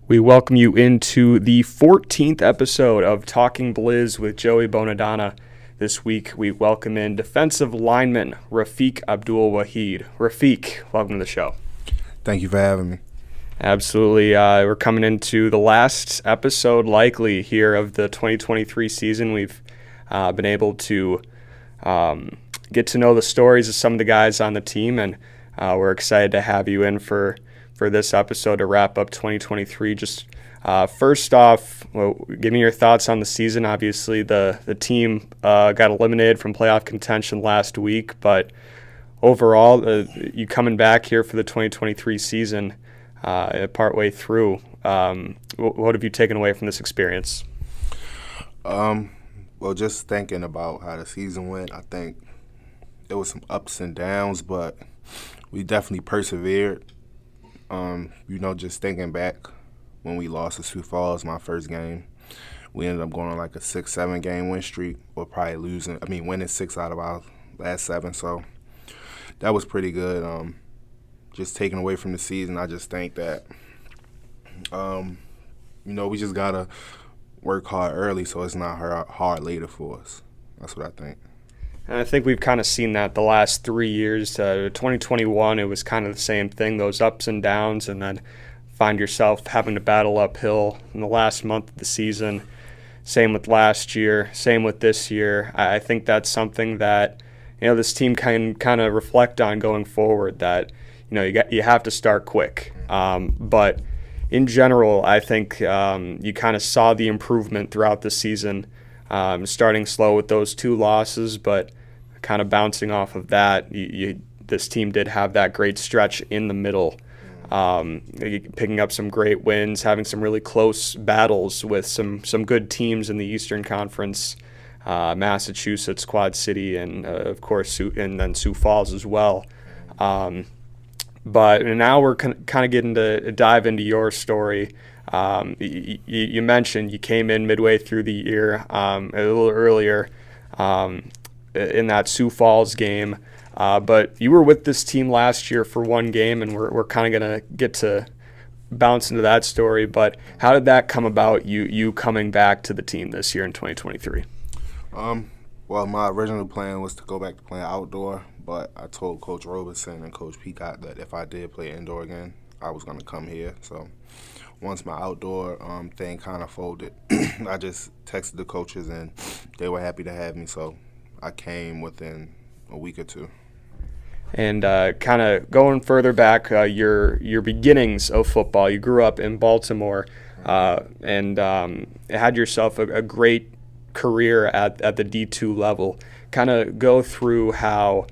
We welcome you into the 14th episode of Talking Blizz with Joey Bonadonna. This week we welcome in defensive lineman Rafiq Abdul-Wahid. Rafiq, welcome to the show. Thank you for having me. Absolutely. We're coming into the last episode likely here of the 2023 season. We've been able to get to know the stories of some of the guys on the team, and we're excited to have you in for this episode to wrap up 2023. Just first off, give me your thoughts on the season. Obviously, the team got eliminated from playoff contention last week, but overall, you coming back here for the 2023 season partway through, what have you taken away from this experience? Well, just thinking about how the season went, I think there was some ups and downs, but we definitely persevered. Just thinking back when we lost to Sioux Falls, my first game, we ended up going on like a 6-7 game win streak, or probably winning 6 out of our last 7. So that was pretty good. Just taking away from the season, I just think that, we just gotta work hard early so it's not hard later for us. That's what I think. And I think we've kind of seen that the last 3 years. 2021, it was kind of the same thing, those ups and downs, and then find yourself having to battle uphill in the last month of the season. Same with last year, same with this year. I think that's something that, this team can kind of reflect on going forward, that, you have to start quick. But in general, I think you kind of saw the improvement throughout the season. Starting slow with those 2 losses, but kind of bouncing off of that, this team did have that great stretch in the middle, picking up some great wins, having some really close battles with some good teams in the Eastern Conference, Massachusetts, Quad City, and of course, and then Sioux Falls as well. But now we're kind of getting to dive into your story. You mentioned you came in midway through the year, a little earlier in that Sioux Falls game, but you were with this team last year for 1 game, and we're kind of going to get to bounce into that story. But how did that come about, you coming back to the team this year in 2023? Well, my original plan was to go back to playing outdoor, but I told Coach Roberson and Coach Peacock that if I did play indoor again, I was going to come here. So once my outdoor thing kind of folded, I just texted the coaches, and they were happy to have me. So I came within a week or 2. And kind of going further back, your beginnings of football, you grew up in Baltimore and had yourself a great career at the D2 level. Kind of go through how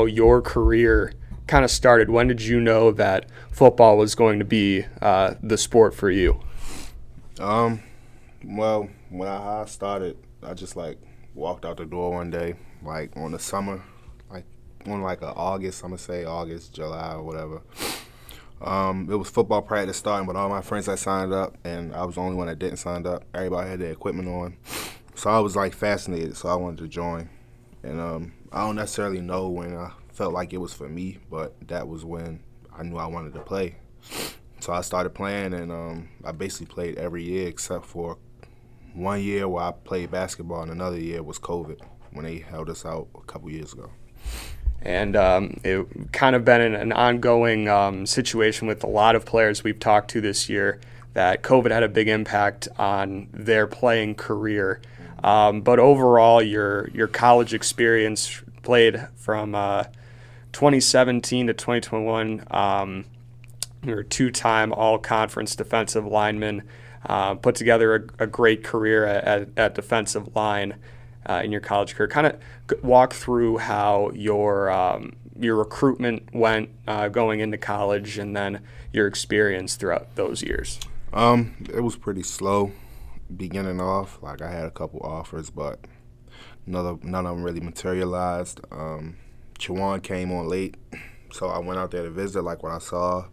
your career kind of started. When did you know that football was going to be the sport for you? Well, when I started, I just walked out the door one day, on the summer, on August, I'm gonna say August, July, or whatever. It was football practice starting, but all my friends had signed up, and I was the only one that didn't sign up. Everybody had their equipment on, so I was fascinated. So I wanted to join, and I don't necessarily know when I felt like it was for me, but that was when I knew I wanted to play. So I started playing, and I basically played every year except for 1 year where I played basketball, and another year was COVID when they held us out a couple years ago. And it kind of been an ongoing situation with a lot of players we've talked to this year, that COVID had a big impact on their playing career. But overall, your college experience, played from 2017 to 2021. You're a 2-time all-conference defensive lineman. Put together a great career at defensive line in your college career. Kind of walk through how your recruitment went going into college, and then your experience throughout those years. It was pretty slow beginning off. I had a couple offers, but none of them really materialized. Chiwan came on late, so I went out there to visit, what I saw,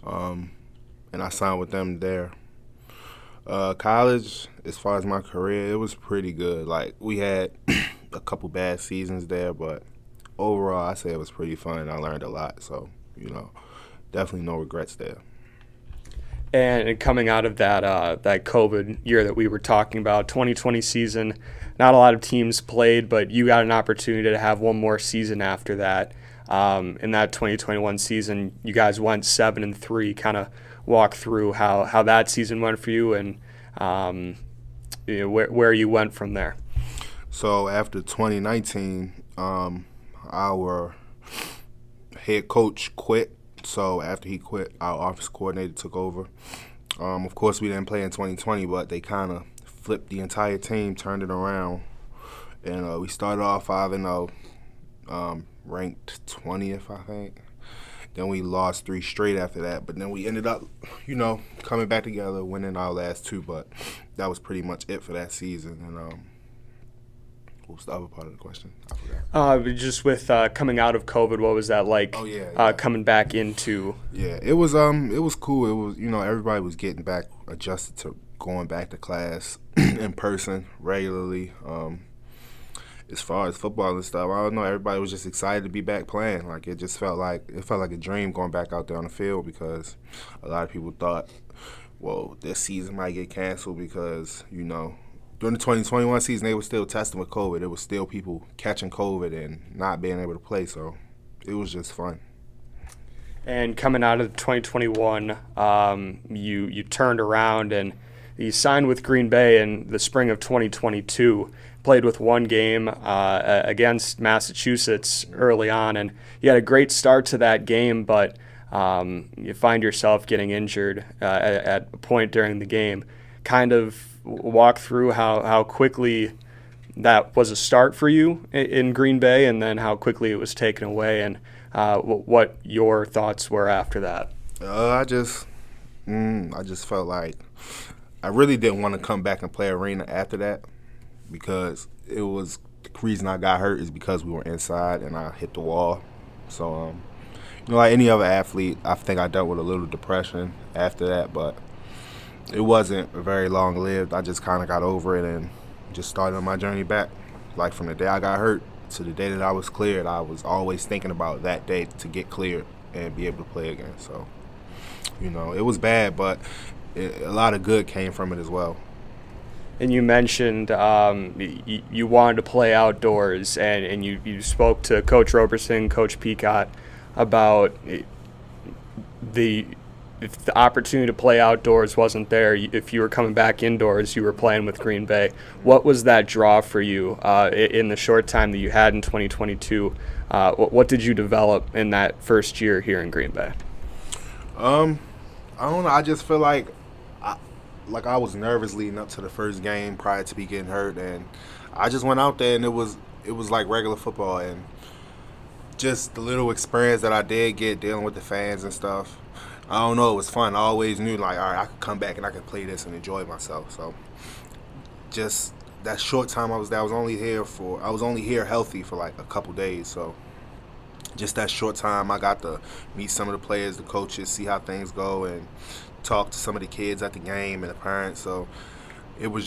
and I signed with them there. College, as far as my career, it was pretty good. We had a couple bad seasons there, but overall, I say it was pretty fun, and I learned a lot. So, definitely no regrets there. And coming out of that COVID year that we were talking about, 2020 season, not a lot of teams played, but you got an opportunity to have one more season after that. In that 2021 season, you guys went 7-3. Kind of walk through how that season went for you and where you went from there. So after 2019, our head coach quit. So after he quit, our office coordinator took over. Of course, we didn't play in 2020, but they kind of flipped the entire team, turned it around, and we started off 5-0, ranked 20th, I think. Then we lost 3 straight after that, but then we ended up, coming back together, winning our last 2. But that was pretty much it for that season. And what was the other part of the question? I forgot. Just with coming out of COVID, what was that like? Oh, yeah. Coming back into. Yeah, it was cool. It was everybody was getting back adjusted to going back to class in person regularly. As far as football and stuff, I don't know. Everybody was just excited to be back playing. Like it felt like a dream going back out there on the field because a lot of people thought, well, this season might get canceled because during the 2021 season, they were still testing with COVID. It was still people catching COVID and not being able to play, so it was just fun. And coming out of 2021, you turned around and you signed with Green Bay in the spring of 2022, played with one game against Massachusetts early on, and you had a great start to that game, but you find yourself getting injured at a point during the game. Kind of walk through how quickly that was a start for you in Green Bay and then how quickly it was taken away and what your thoughts were after that. I just felt like I really didn't want to come back and play arena after that because it was the reason I got hurt is because we were inside and I hit the wall. So, like any other athlete, I think I dealt with a little depression after that, but it wasn't very long-lived. I just kind of got over it and just started on my journey back. Like from the day I got hurt to the day that I was cleared, I was always thinking about that day to get cleared and be able to play again. So, it was bad, but a lot of good came from it as well. And you mentioned you wanted to play outdoors, and you spoke to Coach Roberson, Coach Peacock about if the opportunity to play outdoors wasn't there, if you were coming back indoors, you were playing with Green Bay. What was that draw for you in the short time that you had in 2022? What did you develop in that first year here in Green Bay? I don't know. I just feel like I was nervous leading up to the first game prior to me getting hurt, and I just went out there and it was like regular football, and just the little experience that I did get dealing with the fans and stuff. I don't know, it was fun. I always knew all right, I could come back and I could play this and enjoy myself. So just that short time I was there, I was only here healthy for like a couple days. So just that short time, I got to meet some of the players, the coaches, see how things go, and talk to some of the kids at the game and the parents. So it was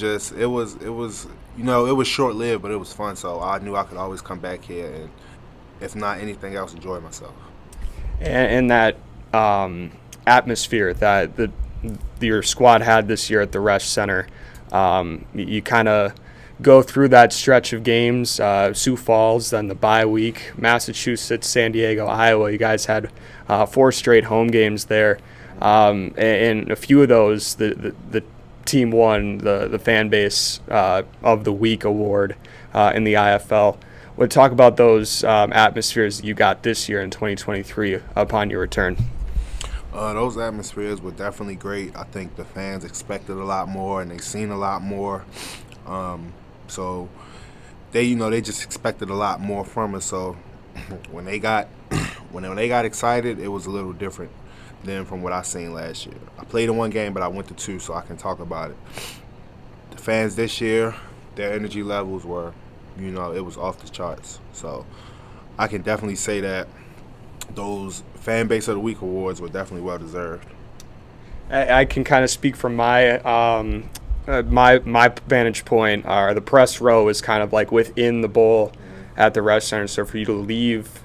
short lived, but it was fun. So I knew I could always come back here and, if not anything else, enjoy myself. And that atmosphere that your squad had this year at the Resch Center, you kind of go through that stretch of games, Sioux Falls, then the bye week, Massachusetts, San Diego, Iowa. You guys had 4 straight home games there, and a few of those the team won the fan base of the week award in the IFL. We'll talk about those atmospheres that you got this year in 2023 upon your return. Those atmospheres were definitely great. I think the fans expected a lot more and they seen a lot more. So they just expected a lot more from us. So when they got excited, it was a little different than from what I seen last year. I played in one game, but I went to 2, so I can talk about it. The fans this year, their energy levels were, it was off the charts. So I can definitely say that those Fan Base of the Week awards were definitely well deserved. I can kind of speak from my my vantage point. The press row is kind of like within the bowl at the Resch Center. So for you to leave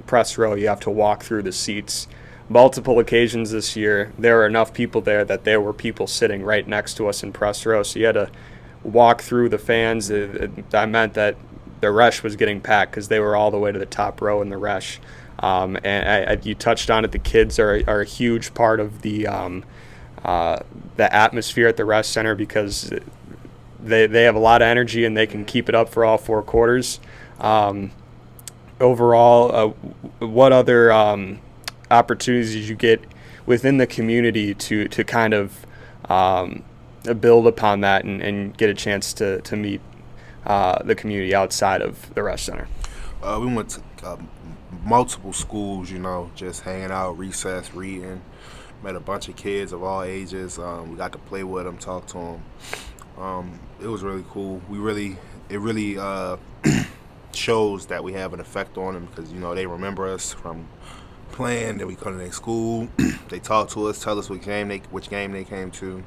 press row, you have to walk through the seats multiple occasions this year, there were enough people there that there were people sitting right next to us in press row. So you had to walk through the fans. That meant that the rush was getting packed because they were all the way to the top row in the rush. And you touched on it. The kids are a huge part of the atmosphere at the Rush Center because they have a lot of energy and they can keep it up for all 4 quarters. Overall, what other opportunities did you get within the community to kind of build upon that and get a chance to meet the community outside of the Rush Center? We went to multiple schools, just hanging out, recess, reading. Met a bunch of kids of all ages. We got to play with them, talk to them. It was really cool. It really shows that we have an effect on them because, they remember us from playing, that we come to their school. They talk to us, tell us which game they came to.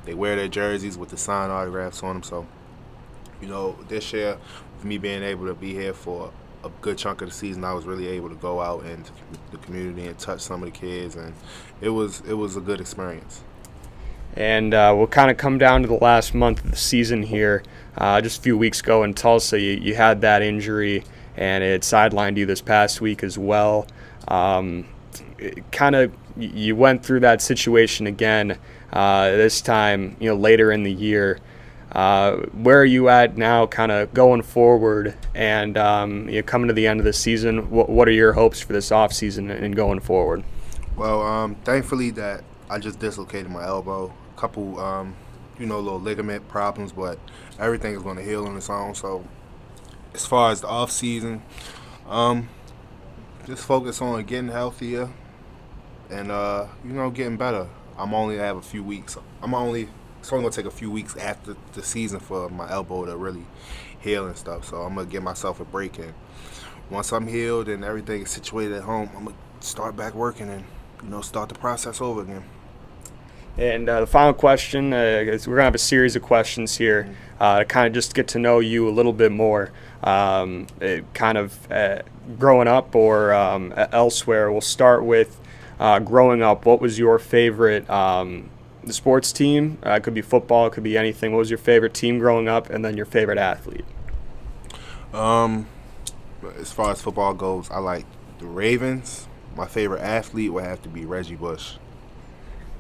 They wear their jerseys with the signed autographs on them. So, this year, with me being able to be here for a good chunk of the season, I was really able to go out into the community and touch some of the kids, and it was a good experience. And we'll kind of come down to the last month of the season here. Just a few weeks ago in Tulsa, you had that injury, and it sidelined you this past week as well. You went through that situation again this time, later in the year. Where are you at now kind of going forward and coming to the end of the season? What are your hopes for this offseason and going forward? Well, thankfully that I just dislocated my elbow. A couple, little ligament problems, but everything is going to heal on its own. So as far as the offseason, just focus on getting healthier and, getting better. I have a few weeks. It's only going to take a few weeks after the season for my elbow to really heal and stuff. So I'm going to give myself a break. And once I'm healed and everything is situated at home, I'm going to start back working and, start the process over again. And the final question, is we're going to have a series of questions here to kind of just get to know you a little bit more, growing up or elsewhere. We'll start with growing up. What was your favorite the sports team? It could be football, it could be anything. What was your favorite team growing up, and then your favorite athlete? As far as football goes, I like the Ravens. My favorite athlete would have to be Reggie Bush.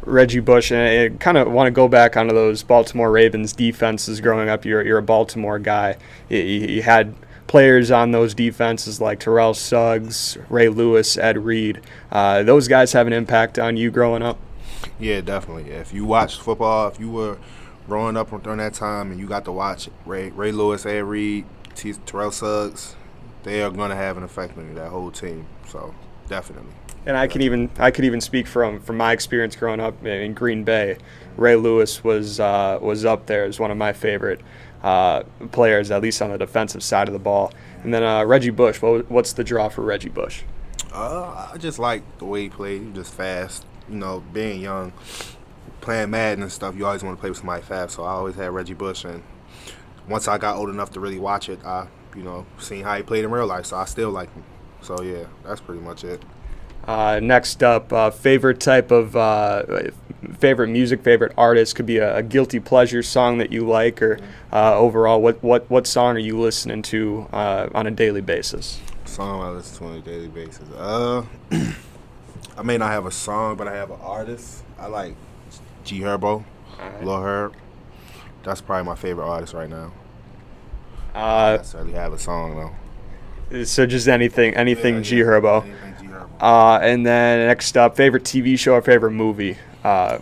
Reggie Bush, and I kind of want to go back onto those Baltimore Ravens defenses growing up. You're a Baltimore guy. You had players on those defenses like Terrell Suggs, Ray Lewis, Ed Reed. Those guys have an impact on you growing up? Yeah, definitely. If you watched football, if you were growing up during that time and you got to watch Ray Lewis, Ed Reed, Terrell Suggs, they are going to have an effect on you, that whole team. So definitely. And I could even speak from my experience growing up in Green Bay. Ray Lewis was up there as one of my favorite players, at least on the defensive side of the ball. And then Reggie Bush. What's the draw for Reggie Bush? I just like the way he played. He was just fast. Being young, playing Madden and stuff, you always want to play with somebody fast. So I always had Reggie Bush. And once I got old enough to really watch it, I seen how he played in real life. So I still like him. So yeah, that's pretty much it. Next up, favorite type of favorite music, favorite artist. Could be a guilty pleasure song that you like, or overall, what song are you listening to on a daily basis? Song I listen to on a daily basis. I may not have a song, but I have an artist. I like G Herbo, Lil Herb. That's probably my favorite artist right now. I don't necessarily have a song though. So just anything G Herbo. Anything G Herbo. And then next up, favorite TV show or favorite movie that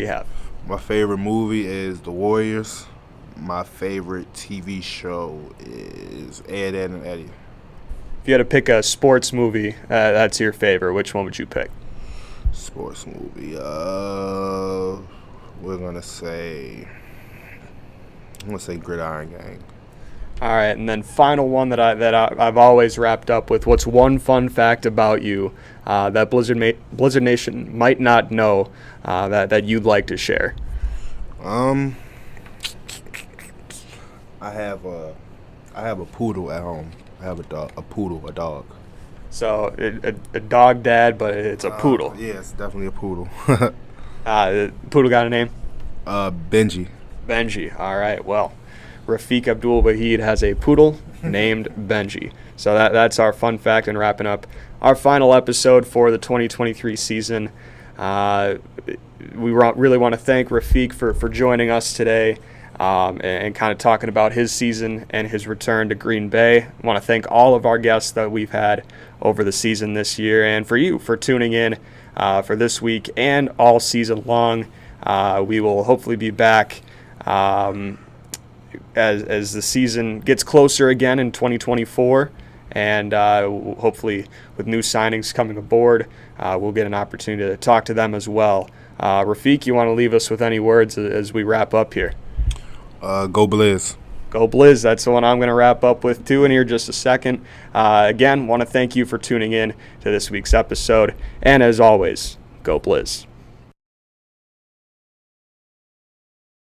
you have? My favorite movie is The Warriors. My favorite TV show is Ed, Edd n Eddy. If you had to pick a sports movie that's your favorite, which one would you pick? Sports movie. I'm gonna say Gridiron Gang. All right, and then final one that I've always wrapped up with. What's one fun fact about you that Blizzard Nation might not know that you'd like to share? I have a poodle at home. I have a dog. So a dog dad, but it's a poodle. Yeah, it's definitely a poodle. The poodle got a name? Benji. Benji. All right. Well, Rafiq Abdul-Wahid has a poodle named Benji. So that's our fun fact, and wrapping up our final episode for the 2023 season. We really want to thank Rafiq for joining us today and kind of talking about his season and his return to Green Bay. I want to thank all of our guests that we've had over the season this year, and for you for tuning in for this week and all season long. We will hopefully be back as the season gets closer again in 2024, and hopefully with new signings coming aboard, we'll get an opportunity to talk to them as well. Rafiq, you want to leave us with any words as we wrap up here? Go Blizz. Go Blizz. That's the one I'm going to wrap up with too in here just a second. Again, want to thank you for tuning in to this week's episode, and as always, go Blizz.